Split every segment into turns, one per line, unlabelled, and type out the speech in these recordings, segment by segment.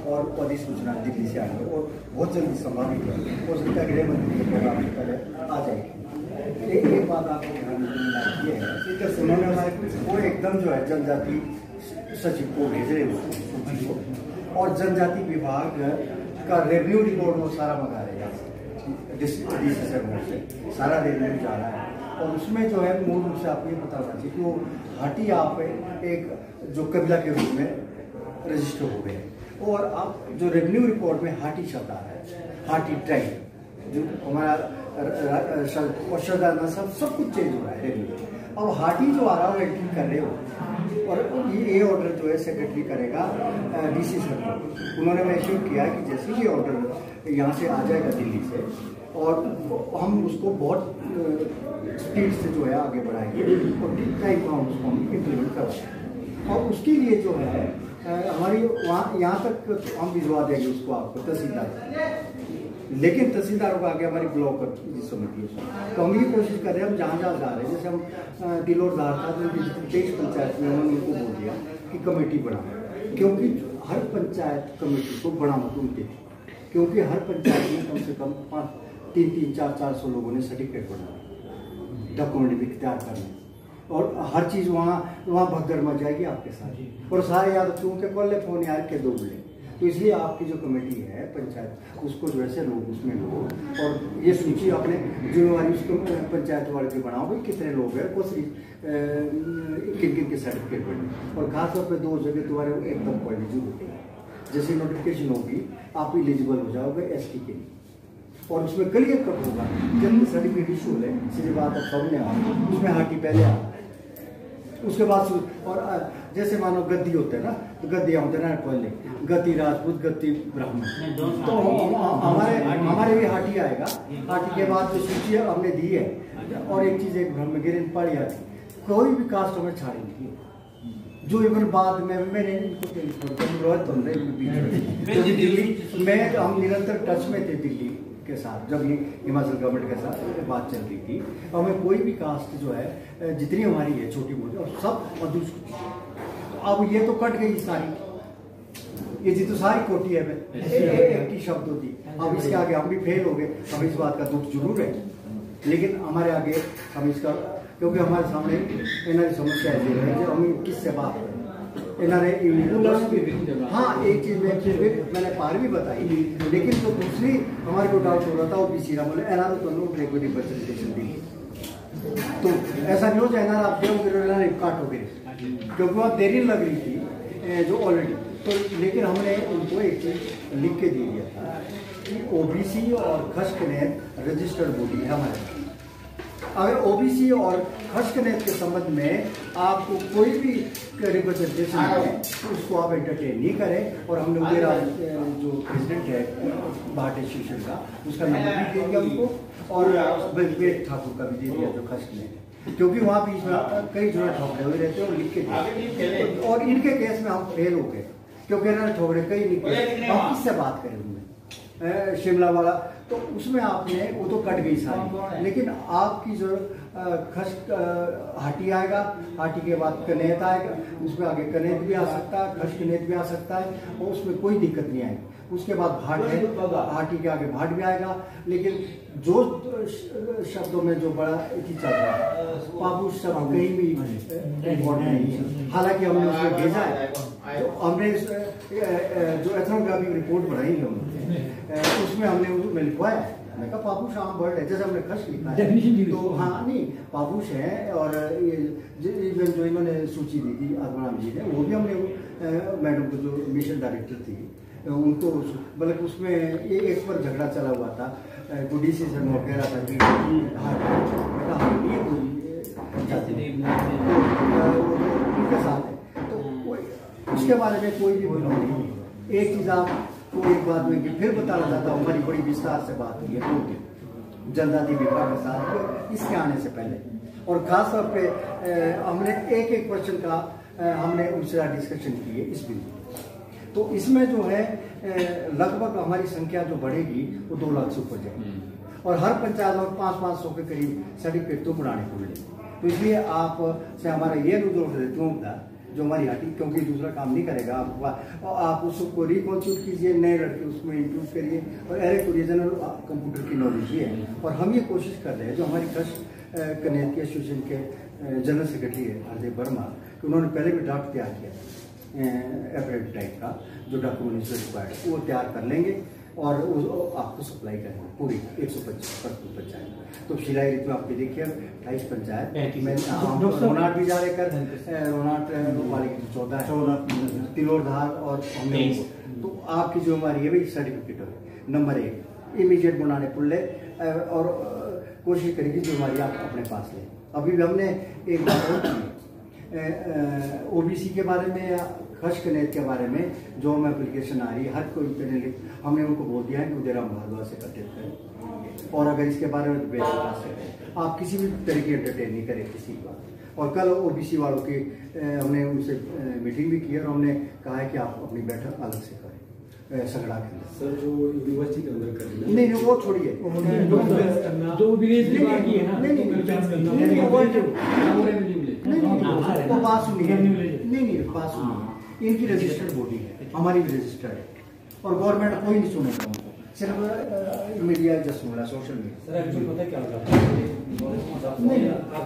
और अधिसूचना दिल्ली से आई है और बहुत जल्दी संभावित है, हो सकता है गृह मंत्री के प्रोग्राम से पहले आ जाएगी। एक बात आपको ध्यान में ये है, उन्होंने हमारे वो एकदम जो है जनजाति सचिव को भेज रहे उसको, और जनजाति विभाग का रेवेन्यू रिपोर्ट वो सारा मंगा रहे हैं से, सारा रेवेन्यू जा रहा है। और उसमें जो है मूल रूप से आपको ये पता होना चाहिए कि वो हाटी आप एक जो कबीला के रूप में रजिस्टर हो गए, और आप जो रेवेन्यू रिपोर्ट में हाटी शब्द आ रहा है, हाटी ट्राइब जो हमारा सब कुछ चेंज हो रहा है रेवेन्यू। अब हाटी जो आ रहा है वो एंट्री कर रहे हो, और ये ऑर्डर जो है सेक्रेटरी करेगा डीसी सर को। उन्होंने मैश्योर किया कि जैसे ये ऑर्डर यहाँ से आ जाएगा दिल्ली से, और हम उसको बहुत स्पीड से जो है आगे बढ़ाएंगे और टाइम हम उसको इम्प्लीमेंट करवाएंगे। और उसके लिए जो है हमारी वहाँ यहाँ तक हम भिजवा देंगे उसको आपको तहसीलदार, लेकिन तहसीलदारों को आगे हमारी ब्लॉक की समिति है। तो हम ये कोशिश कर रहे हैं, हम जहाँ जहाँ जा रहे हैं, जैसे हम दिलोर धार था तो 23 पंचायत में उन्होंने उनको बोल दिया कि कमेटी बनाओ, क्योंकि हर पंचायत कमेटी को बड़ा मत उनके थी, क्योंकि हर पंचायत में कम से कम 300-400 लोगों ने सर्टिफिकेट बनाया, डॉक्यूमेंट भी तैयार करने, और हर चीज़ वहाँ भगदड़ मच जाएगी आपके साथ, और सारे याद क्योंकि कल फोन यार के दो बोले। तो इसलिए आपकी जो कमेटी है पंचायत, उसको जो ऐसे लोग उसमें लो, और ये सूची अपने जिम्मेवारी उसको पंचायत वाले की बनाओ भाई कितने लोग हैं, कौन सी किन किन के सर्टिफिकेट बने, और खासतौर पर 2 जगह तुम्हारे एकदम पॉलिटिक होती है। जैसे नोटिफिकेशन होगी आप एलिजिबल हो जाओगे एसटी के लिए, और उसमें क्लियर कट होगा जब सर्टिफिकेट इशू है, सीधी बात अब सामने आ, उसमें हाटी पहले आ, उसके बाद और जैसे मानो गद्दी होते हैं ना, तो गद्दियाँ होते हैं ना पहले, गद्दी राजपूत, गद्दी ब्राह्मण, तो हमारे भी हाटी आएगा। हाटी के बाद जो सूची हमने दी है, और एक चीज़ एक ब्रह्मगिरी पड़ी आती, कोई भी कास्ट हमें छाड़ेंगे, जो इवन बाद में मैंने इनको दिल्ली में हम निरंतर टच में थे दिल्ली के साथ, जब ये हिमाचल गवर्नमेंट के साथ बात चल रही थी, तो हमें कोई भी कास्ट जो है जितनी हमारी है छोटी मोटी और सब मधुसूचित। अब ये तो कट गई सारी, ये जी तो सारी कोटी है एक ही शब्द होती। अब इसके आगे हम भी फेल हो गए, हम इस बात का दुख जरूर है, लेकिन हमारे आगे हम इसका, क्योंकि हमारे सामने इन्होंने समस्या है जो हम किससे बात करें। हाँ, एक चीज मैंने पार भी बताई, लेकिन जो दूसरी हमारे को डाउट हो रहा था वो बीसी बोले एनआर तो नो रिप्रेजेंटेशन दी, तो ऐसा नहीं हो जाए एनआर आप काट हो गए, क्योंकि वहाँ देरी लग रही थी जो ऑलरेडी। तो लेकिन हमने उनको एक चीज लिख के दे दिया था कि ओबीसी और खशकनेत रजिस्टर्ड बॉडी है हमारे। अगर ओबीसी और खशकनेत के संबंध में आपको कोई भी रिप्रेजेंटेशन है तो उसको आप एंटरटेन नहीं करें, और हमने मेरा जो प्रेसिडेंट है भाट एसोसिएशन का, उसका नंबर भी दे दिया उनको, और विवेक ठाकुर का भी दे दिया जो खशकनेत, क्योंकि वहाँ बीच में कई जो ठोकरे हुए रहते हैं और लिख के दिए, और इनके केस में हम फेल हो गए, क्योंकि इन्होंने ठोकरे कई लिखे, हम किससे बात करें उनमें शिमला वाला, तो उसमें आपने वो तो कट गई सारी, लेकिन आपकी जो हाटी आएगा, हाटी के बाद कनेत आएगा, उसमें आगे कनेत भी आ सकता है, खशकनेत भी आ सकता है, और उसमें कोई दिक्कत नहीं आएगी। उसके बाद भाट है, हाटी के आगे भाट भी आएगा, लेकिन जो शब्दों में जो बड़ा इति चल रहा है पाबू शब्द कहीं भी इम्पोर्टेंट नहीं है, हालांकि हमने उसमें भेजा है, तो हमने जो एथनोग्राफिक रिपोर्ट बनाई है उसमें हमने उसमें लिखवाया है, मैं कहा पापूष आम वर्ड है, जैसे हमने खश लिखा है, तो हाँ नहीं पापूष है, और ये जो इन्होंने सूची दी थी आत्माराम जी ने, वो भी हमने मैडम को जो मिशन डायरेक्टर थी उनको, बल्कि उसमें एक पर झगड़ा चला हुआ था, गुडी से नोट कह रहा था कि उनके साथ है, तो उसके बारे में कोई भी बोलना नहीं। एक चीज़ आपको एक बात में फिर बताना चाहता हूँ, हमारी बड़ी विस्तार से बात हुई है जनजाति विभाग के साथ इसके आने से पहले, और खासतौर पे हमने एक क्वेश्चन का हमने उनसे डिस्कशन की है इस बिल। तो इसमें जो है लगभग हमारी संख्या जो बढ़ेगी वो 2 लाख से ऊपर जाएगी, और हर पंचायत में 500-500 के करीब सर्टिफिकेट तो बनाने को मिलेगी। तो इसलिए आप से हमारा ये अनुरोध रहता जो हमारी हाटी, क्योंकि दूसरा काम नहीं करेगा, आप उसको रिकॉन्स्टिट्यूट कीजिए, नए लड़के उसमें इंप्रूव करिए, और एरिक ओरिजिनल कंप्यूटर की नॉलेज ही है। और हम ये कोशिश कर रहे हैं, जो हमारी ट्रस्ट कनेक्ट एसोसिएशन के जनरल सेक्रेटरी है अजय वर्मा, उन्होंने पहले भी ड्राफ्ट तैयार किया एपरेट टाइप का, जो डॉक्यूमेंट रिक्वायर्ड वो तैयार कर लेंगे और आपको सप्लाई करेंगे पूरी 125 पंचायत। तो शिलाई ऋतु आपके देखिए 28 पंचायत में रोनाट भी जा रहे कर, रोनाट वाली 14 तिलोरधार और हमने, तो आपकी जो हमारी ये भी सर्टिफिकेट हो नंबर 1 इमीडिएट बनाने पुल्ले, और कोशिश करेगी जो हमारी आप अपने पास लें। अभी भी हमने एक बात और की ओबीसी के बारे में या खर्च कनेत के बारे में जो हमें एप्लीकेशन आ रही है, हर कोई हमने उनको बोल दिया है कि उदयराम भारद्वाज से कटेक्ट करें, और अगर इसके बारे में बेसिक आप किसी भी तरीके एंटरटेन नहीं करें किसी की बात। और कल ओबीसी वालों की हमने उनसे मीटिंग भी की और हमने कहा है कि आप अपनी बैठक अलग से करें सगड़ा के अंदर। सर जो यूनिवर्सिटी के अंदर करें नहीं वो छोड़िए, जो विलेज विभाग की है ना, नहीं वो बात सुनिए, नहीं बात सुनिए, इनकी रजिस्टर्ड बॉडी है, हमारी भी रजिस्टर्ड है, और गवर्नमेंट कोई नहीं सुनेगा उनको, सिर्फ मीडिया जस्ट सुन सोशल मीडिया। सर एक्चुअली पता क्या होता है, आप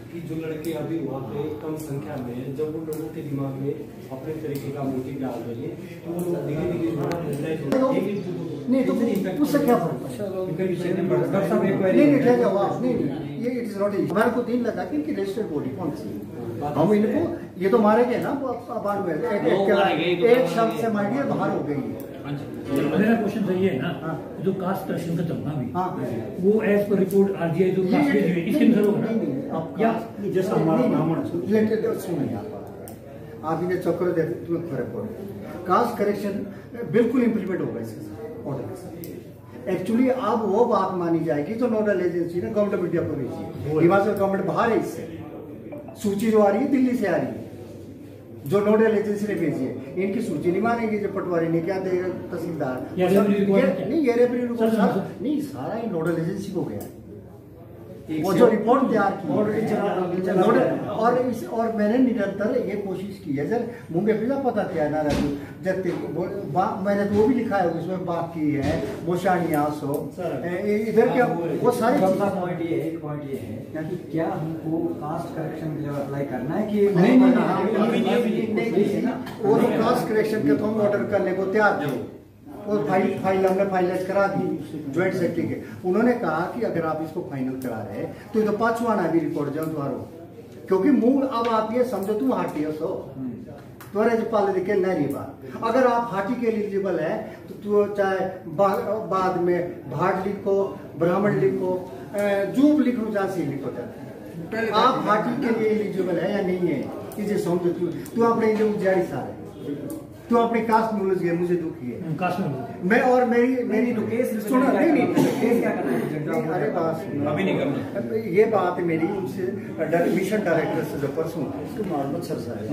कि जो लड़के अभी वहाँ पे कम संख्या में, जब वो लोगों के दिमाग में अपने तरीके का मोटिव डाल देंगे तो वो लोग धीरे नहीं, तो उससे क्या फर्क नहीं, ये इट इज नॉट। हमारे को दिन लगा कि इनकी रजिस्टर्ड बॉडी कौन सी, हम इनको ये तो मारे गए ना बाहर में, एक शब्द से मार दिया बाहर हो गई।
मेरा क्वेश्चन सही है ना, जो कास्ट करेक्शन का चलना भी वो एज पर रिपोर्ट आरजीआई जो कास्ट के लिए इसके अंदर होगा क्या, जैसा हमारा ब्राह्मण सुनिए आप इन्हें चक्कर दे तुम्हें फर्क पड़े, कास्ट करेक्शन बिल्कुल इम्प्लीमेंट होगा इसके ऑर्डर के साथ। एक्चुअली अब वो बात मानी जाएगी जो नोडल एजेंसी ने गवर्नमेंट मीडिया को भेजी, हिमाचल गवर्नमेंट बाहर है इससे, सूची जो आ रही है दिल्ली से आ रही है, जो नोडल एजेंसी ने भेजी है, इनकी सूची नहीं मानेगी, जो पटवारी ने क्या देगा तहसीलदार नहीं, नहीं सारा ही नोडल एजेंसी को गया, वो जो रिपोर्ट तैयार की और मैंने निरंतर ये कोशिश की है, सर मुझे फिर पता क्या ना जब मैंने तो वो भी लिखा है उसमें बात की है मोशानियास हो इधर क्या वो सारे
एक पॉइंट ये है कि क्या हमको कास्ट करेक्शन के लिए अप्लाई करना है कि
नहीं, वो कास्ट करेक्शन के तो हम ऑर्डर करने को तैयार थे, और फाइल हमने फाइनलाइज करा दी ज्वाइंट सेक्रेटरी के। उन्होंने कहा कि अगर आप इसको फाइनल करा रहे हैं तो पांचवाना भी रिपोर्ट जाओ तुम्हारो, क्योंकि मूल अब आप ये समझो तुम हाटी हो तुम्हारे जो पाले देखे नहीं बात, अगर आप हाटी के एलिजिबल है तो चाहे बाद में भाट लिखो, ब्राह्मण लिखो, जूब लिखो, जासी लिखो, आप हाटी के लिए एलिजिबल है या नहीं है इसे समझो। तू अपने जारी सारे तो अपनी कास्ट नॉलेज है, मुझे दुखी है कास्ट नॉलेज मैं, और मेरी सुनो नहीं क्या करना है, अरे बात अभी नहीं करना, ये बात मेरी उनसे मिशन डायरेक्टर से जो परसों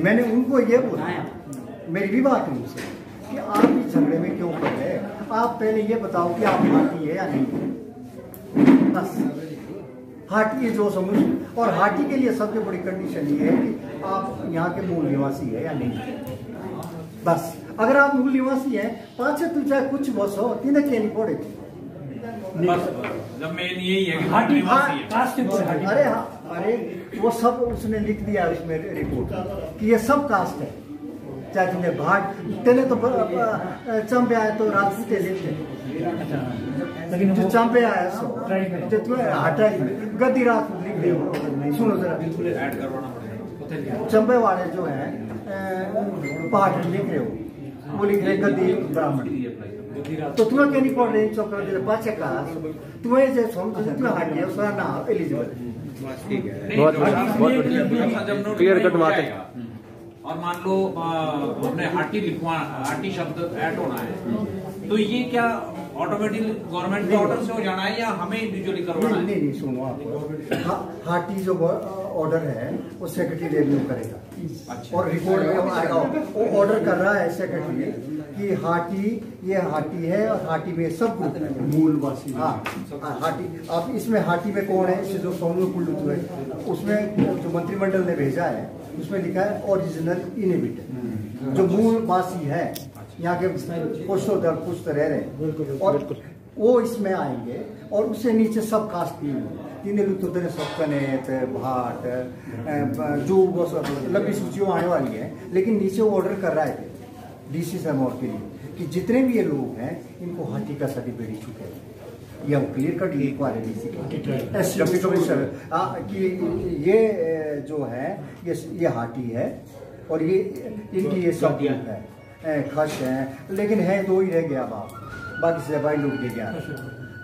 मैंने उनको ये बोला, मेरी भी बात है उनसे कि आप इस झगड़े में क्यों पड़ गए, आप पहले ये बताओ कि आप हाटी है या नहीं, बस हाटी है जो समझ, और हाटी के लिए सबसे बड़ी कंडीशन ये है कि आप यहाँ के मूल निवासी है या नहीं, बस अगर आप मूल निवासी हैं पाँच तू चाहे कुछ बस हो तीन के नहीं पड़े,
जब मेन यही है कि हाटी कास्ट है,
अरे हाँ, अरे वो सब उसने लिख दिया उसमें रिपोर्ट कि ये सब कास्ट है, चाहे तुमने भाट तेने तो चंपे आए तो राजपूत लेते, लेकिन जो चंपे आया सो जो तुम्हें हटा गद्दी राजपूत लिख दे, सुनो जरा चंबे वाले जो है पहाड़ लिख रहे हो, वो लिख रहे गद्दी ब्राह्मण, तो तुम्हें क्या नहीं पढ़ रहे चौकर पाचे का तुम्हें जो समझ तुम्हें हाट गया उसका ना एलिजिबल
क्लियर कट बात है।
और मान लो हमने हाटी लिखवा, हाटी शब्द ऐड होना है, तो ये क्या ऑटोमेटिकली गवर्नमेंट के ऑर्डर से हो जाना है या हमें इंडिविजुअली करवाना है?
नहीं सुनो आप, हाटी जो ऑर्डर है वो सेक्रेटरी रिव्यू करेगा।
अच्छा।
और रिपोर्ट में आएगा, वो ऑर्डर कर रहा है सेक्रेटरी कि ये हाटी है और हाटी में सब ग्रुप मूलवासी। हाँ हाटी, अब इसमें हाटी में कौन है, इससे जो सोनू कुल्लू है उसमें जो मंत्रिमंडल ने भेजा है उसमें लिखा है ओरिजिनल इनहेबिटेंट, जो मूलवासी है यहाँ के पुश्तो दर पुश्त रह रहे, और वो इसमें आएंगे। और उससे नीचे सब कास्ट तीन लुत्तर सब कनेत भाट जो वो सब लंबी सूची आने वाली है। लेकिन नीचे वो ऑर्डर कर रहा है डीसी सरमौर के लिए कि जितने भी ये लोग हैं इनको हाटी का सर्टिफिकेट दे चुके हैं, या क्लियर कट लिखवा रहे डीसी कमिश्नर कि ये जो है ये हाटी है और ये इनकी ये सब है खर्च है। लेकिन है दो ही रह गया, अब बाकी से भाई लूट के गया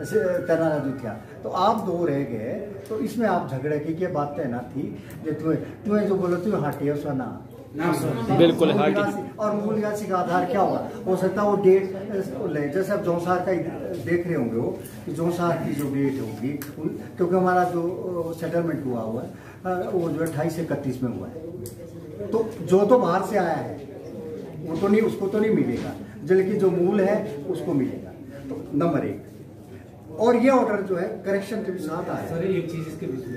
तरना दुखिया, तो आप दो रह गए। तो इसमें आप झगड़े की क्या बात है ना थी, जो तुम्हें जो बोलो तुम्हें हाटी है उसका ना
बिल्कुल हाटी।
और मूल निवासी का आधार क्या होगा, हो सकता है वो डेट ले, जैसे अब जौनसार का देख रहे होंगे वो कि जौनसार की जो डेट होगी, क्योंकि हमारा जो सेटलमेंट हुआ है वो जो 28 से 31 में हुआ है। तो जो तो बाहर से आया है वो तो नहीं, उसको तो नहीं मिलेगा, लेकिन जो मूल है उसको मिलेगा। तो नंबर 1। और ये ऑर्डर जो है करेक्शन के साथ आया।
सर एक चीज इसके बीच में,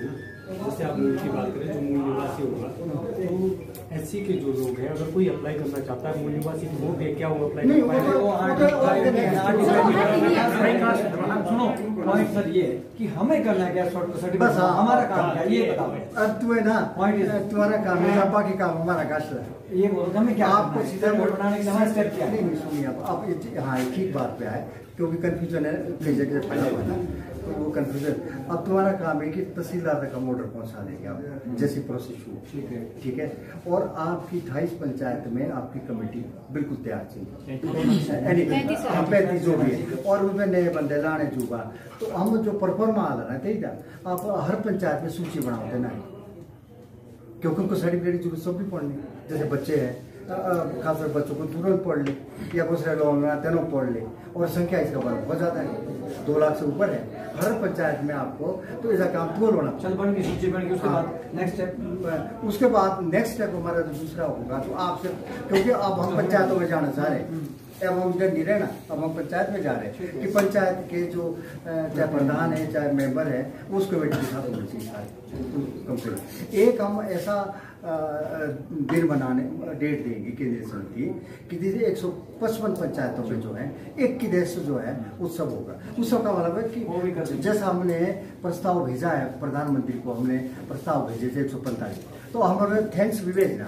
जैसे आप मूल की बात करें, जो मूल निवासी होगा तो एससी के जो लोग हैं अगर कोई अप्लाई करना चाहता है मूल निवासी वो क्या वो अप्लाई कर पाएगा?
सुनो पॉइंट सर ये कि हमें करना है क्या सर्टिफिकेट,
बस
हमारा काम क्या ये बताओ।
अब तुम्हें ना तुम्हारा काम है, बाकी काम हमारा कास्ट है।
ये बोलो हमें क्या
आपको सीधा
बोर्ड बनाने के लिए स्टेप क्या है?
नहीं सुनिए आप हाँ ठीक बात पे आए, क्योंकि कंफ्यूजन है कई जगह फैला हुआ ना, तो वो कंफ्यूजन। अब तुम्हारा काम है कि तहसीलदार तक हम ऑर्डर पहुंचा देंगे आप, जैसी प्रोसेस हो। ठीक है। और आपकी 28 पंचायत में आपकी कमेटी बिल्कुल तैयार चाहिए, 35 जो भी है, और उसमें नए बंदे लाने चुका। तो हम जो परफॉर्मा आ रहा है ठीक है, आप हर पंचायत में सूची बनाओ देना है, क्योंकि उनको सर्टिफिकेट की जरूरत सब भी पढ़नी, जैसे बच्चे हैं खासकर बच्चों को तुरंत पढ़ ले, या दूसरे लोगों में तेनों पढ़ ले, और संख्या इसका बहुत ज़्यादा है, 2 लाख से ऊपर है हर पंचायत में आपको। तो ऐसा काम तुरंत होना
चल बन की सूची बन के उसके बाद नेक्स्ट स्टेप,
उसके बाद नेक्स्ट स्टेप हमारा जो दूसरा होगा तो आपसे, क्योंकि अब हम पंचायतों में जाना चाह रहे हैं, अब हम इधर नहीं रहना, अब हम पंचायत में जा रहे हैं कि पंचायत के जो चाहे प्रधान है चाहे मेंबर है उस कमेटी के साथ होनी चाहिए सारे कंप्लीट। एक हम ऐसा दिन बनाने डेट देंगे केंद्रीय समिति कि जैसे 155 पंचायतों में जो है 21 जो है उत्सव होगा। उत्सव का मतलब है कि जैसा हमने प्रस्ताव भेजा है प्रधानमंत्री को, हमने प्रस्ताव भेजे थे 145, तो हमारे थैंक्स भी भेजना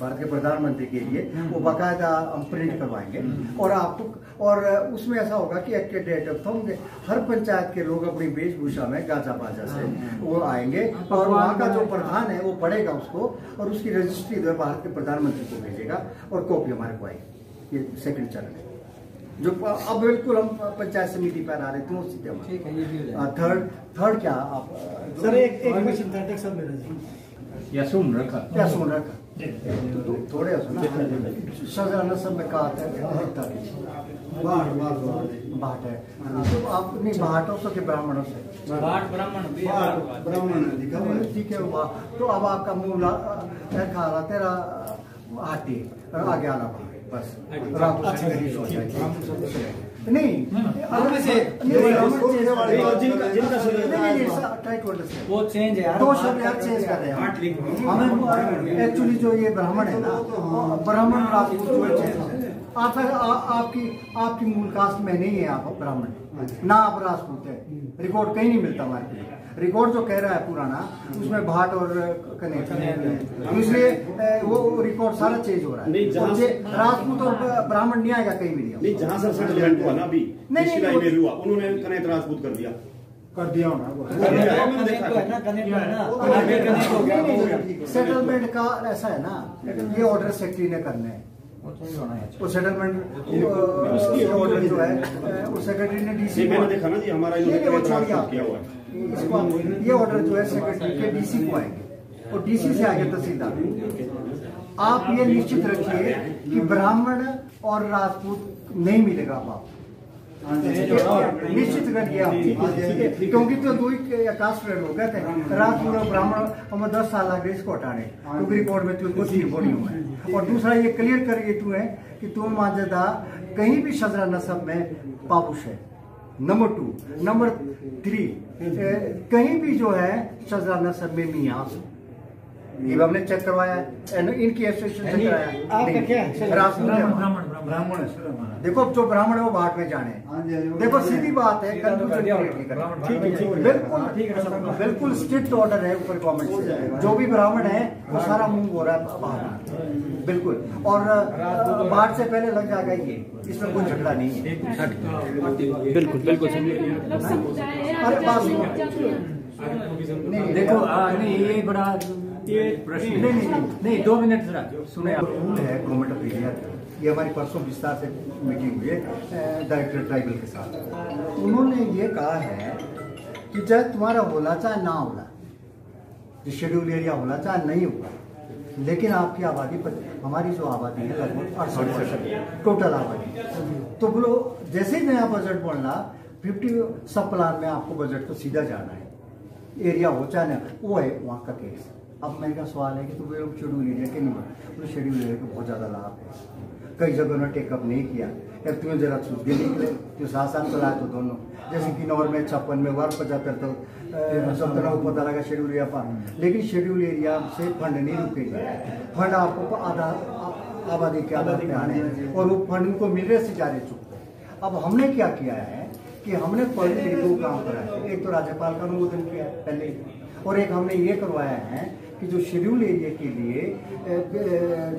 भारत के प्रधानमंत्री के लिए, वो बाकायदा हम प्रिंट करवाएंगे। और आपको, और उसमें ऐसा होगा कि एक डेट होंगे, हर पंचायत के लोग अपनी वेशभूषा में गाजा बाजा से वो आएंगे, और वहाँ का जो प्रधान है वो पढ़ेगा उसको, और उसकी रजिस्ट्री जो भारत के प्रधानमंत्री को भेजेगा, और कॉपी हमारे को आएगी। ये सेकंड चरण है जो अब बिल्कुल हम पंचायत समिति पर आ रहे थे उस स्थिति में। थर्ड क्या आप
सर एक क्वेश्चन था सब मेरा
या सुन रखा
तो थोड़े सजाना सब में कहा था बाट है, तो आप नहीं बाटों से ब्राह्मणों से ब्राह्मण ठीक है। तो अब आपका मूल खा तेरा हाथी आगे आना बस नहीं
वो चेंज है यार,
2 शब्द यार चेंज कर रहे हैं हमें। एक्चुअली जो ये ब्राह्मण है ना, ब्राह्मण राजपूत जो है, आपकी मूल कास्ट में नहीं है, आप ब्राह्मण ना आप राजपूत है, रिकॉर्ड कहीं नहीं मिलता हमारे लिए। रिकॉर्ड जो कह रहा है पुराना उसमें भाट और कनेक्ट, इसलिए वो रिकॉर्ड सारा चेंज हो रहा है। राजपूत और ब्राह्मण नहीं आएगा कहीं भी नहीं।
जहाँ सर सेटलमेंट हुआ ना अभी नहीं हुआ, उन्होंने कनेक्ट राजपूत कर दिया
सेटलमेंट का ऐसा है ना, ये ऑर्डर सेक्रेटरी ने करने हैं, वो सेटलमेंट ऑर्डर जो है वो सेक्रेटरी ने डीसी
मैंने देखा ना जी, हमारा किया हुआ है।
ये ऑर्डर जो है सेक्रेटरी के डीसी को आएंगे, और डीसी से आगे तहसीलदार। आप ये निश्चित रखिए कि ब्राह्मण और राजपूत नहीं मिलेगा। आप निश्चित कर दिया, क्योंकि तो दो ही कास्ट हो गए थे रात में ब्राह्मण हमें 10 साल लग गए इसको हटाने, क्योंकि रिपोर्ट में कुछ रिपोर्ट नहीं हुआ है। और दूसरा ये क्लियर कर ये तू है कि तुम मांझेदा कहीं भी शजरा नसब में पापुश है। नंबर 2, नंबर 3 कहीं भी जो है शजरा नसब में मियाँ, ये हमने चेक करवाया है, इनकी एसोसिएशन से कराया।
आपका क्या है?
ब्राह्मण देखो जो ब्राह्मण है वो बाहर में जाने, देखो सीधी बात है, बिल्कुल स्ट्रिक्ट ऑर्डर है ऊपर गवर्नमेंट से, जो भी ब्राह्मण है वो सारा मुंह हो रहा है बाहर, बिल्कुल। और बाढ़ से पहले लग जाएगा ये, इसमें कोई झगड़ा नहीं है।
बिल्कुल बिल्कुल
अरे बात
नहीं देखो नहीं ये बड़ा ये प्रश्न नहीं 2 मिनट जरा सुने आप।
है गवर्नमेंट ऑफ इंडिया, ये हमारी परसों विस्तार से मीटिंग हुई है डायरेक्टर ट्राइबल के साथ। उन्होंने ये कहा है कि चाहे तुम्हारा होला चाहे ना होला, जो शेड्यूल एरिया होला चाहे नहीं होगा, लेकिन आपकी आबादी पर, हमारी जो आबादी है लगभग 68% टोटल आबादी, तो बोलो जैसे ही नया बजट बनना 50 सब प्लान में आपको बजट तो सीधा जाना है, एरिया हो चाहे ना, वो है वहाँ का केस। अब मेरे का सवाल है कि तो शेड्यूल एरिया के नहीं, शेड्यूल एरिया को बहुत ज़्यादा लाभ है, कई जगहों ने टेकअप नहीं किया, या तुम्हें जरा छूट के निकले जो सासान चलाए तो दोनों, जैसे कि नौर में 56 में वर्ग 75 तो 70 को पता लगा शेड्यूल एरिया पर, लेकिन शेड्यूल एरिया से फंड नहीं रुकेगा, फंड आपको आधा आबादी के आधार पे आने हैं, और वो फंड उनको मिल रहे से जा रहे चुके। अब हमने क्या किया है कि हमने पहले 2 काम कराए, एक तो राज्यपाल का अनुमोदन किया पहले, और एक हमने ये करवाया है कि जो शेड्यूल एरिया के लिए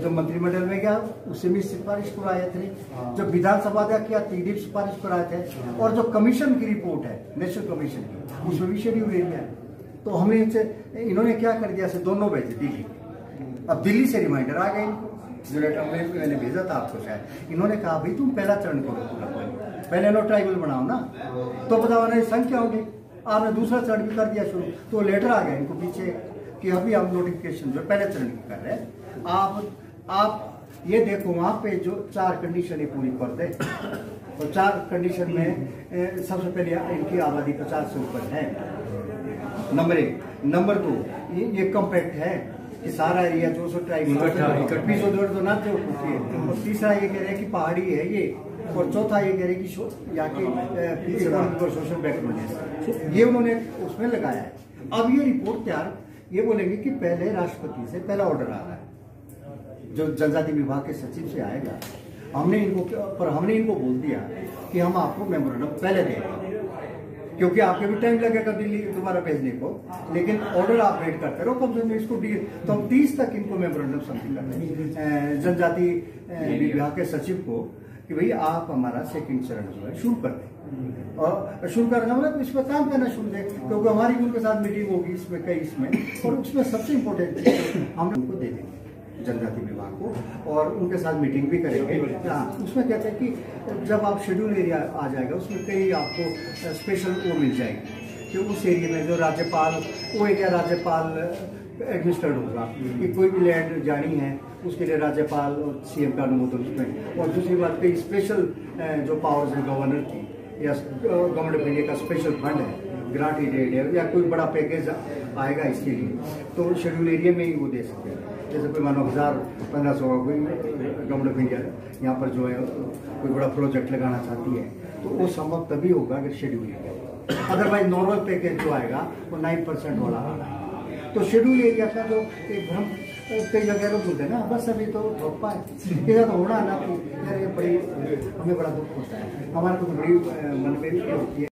जो मंत्रिमंडल में गया उससे भी सिफारिश कराए थे, जब विधानसभा का किया तीन सिफारिश कराए थे, और जो कमीशन की रिपोर्ट है नेशनल कमीशन की उसमें भी शेड्यूल एरिया है। तो हमने इन्होंने क्या कर दिया, दोनों भेजे दिल्ली। अब दिल्ली से रिमाइंडर आ गए, जो लेटर मैंने भेजा था आपको, शायद इन्होंने कहा भाई तुम पहला चरण करो पूरा, पहले नो ट्राइबल बनाओ ना, तो बताओ नहीं संख्या होगी, आपने दूसरा चरण भी कर दिया शुरू, तो लेटर आ गया इनको पीछे कि अभी हम नोटिफिकेशन जो पहले चरण की कर रहे हैं। आप ये देखो वहाँ पे जो 4 कंडीशन पूरी कर दे, और 4 कंडीशन में सबसे पहले इनकी आबादी 50 से ऊपर है, नंबर 1। नंबर 2 ये कम्पैक्ट है कि सारा एरिया जो ट्राइबल तो ना जो, और तीसरा ये कह रहे हैं कि पहाड़ी है ये, और चौथा ये कह रहे हैं कि यहाँ के सोशल बैकग्राउंड, ये उन्होंने उसमें लगाया है। अब ये रिपोर्ट तैयार ये बोलेंगे कि पहले राष्ट्रपति से पहला ऑर्डर आ रहा है जो जनजाति विभाग के सचिव से आएगा, हमने इनको बोल दिया कि हम आपको मेमोरेंडम पहले देंगे, क्योंकि आपके भी टाइम लगेगा दिल्ली दोबारा भेजने को, लेकिन ऑर्डर आप वेट करते रहो कम से कम इसको तो हम 30 तक इनको मेमोरेंडम सबमिट करते हैं जनजाति विभाग के सचिव को कि भाई आप हमारा सेकंड चरण जो है शुरू कर दें, और शुरू करना मतलब इस पर काम करना शुरू दें, क्योंकि हमारी उनके साथ मीटिंग होगी इसमें इसमें, और उसमें सबसे इम्पोर्टेंट हम उनको दे देंगे जनजाति विभाग को, और उनके साथ मीटिंग भी करेंगे। हाँ, उसमें कहते हैं कि जब आप शेड्यूल एरिया आ जाएगा उसमें कई आपको स्पेशल वो मिल जाएगी कि उस एरिया में जो राज्यपाल वो एरिया राज्यपाल एडमिनिस्ट्रेट होगा कि कोई भी लैंड जानी है उसके लिए राज्यपाल और सीएम का अनुमोदन उसमें, और दूसरी बात कई स्पेशल जो पावर्स है गवर्नर की या गवर्नमेंट ऑफ इंडिया का स्पेशल फंड है, ग्रांट एड है, या कोई बड़ा पैकेज आएगा इसके लिए तो शेड्यूल एरिया में ही वो दे सकते हैं। जैसे कोई मानो 1000-1500 कोई गवर्नमेंट ऑफ इंडिया यहाँ पर जो है कोई बड़ा प्रोजेक्ट लगाना चाहती है तो वो संभव तभी होगा अगर schedule area, otherwise normal package जो आएगा वो 9% वाला आएगा। तो शेड्यूल एरिया का जो एक भ्रम कई जगह लोग बोलते हैं ना, बस अभी तो थोपा है, ऐसा तो होना ना, यार ये बड़ी हमें बड़ा दुख होता है, हमारे को तो बड़ी मन में भी होती है।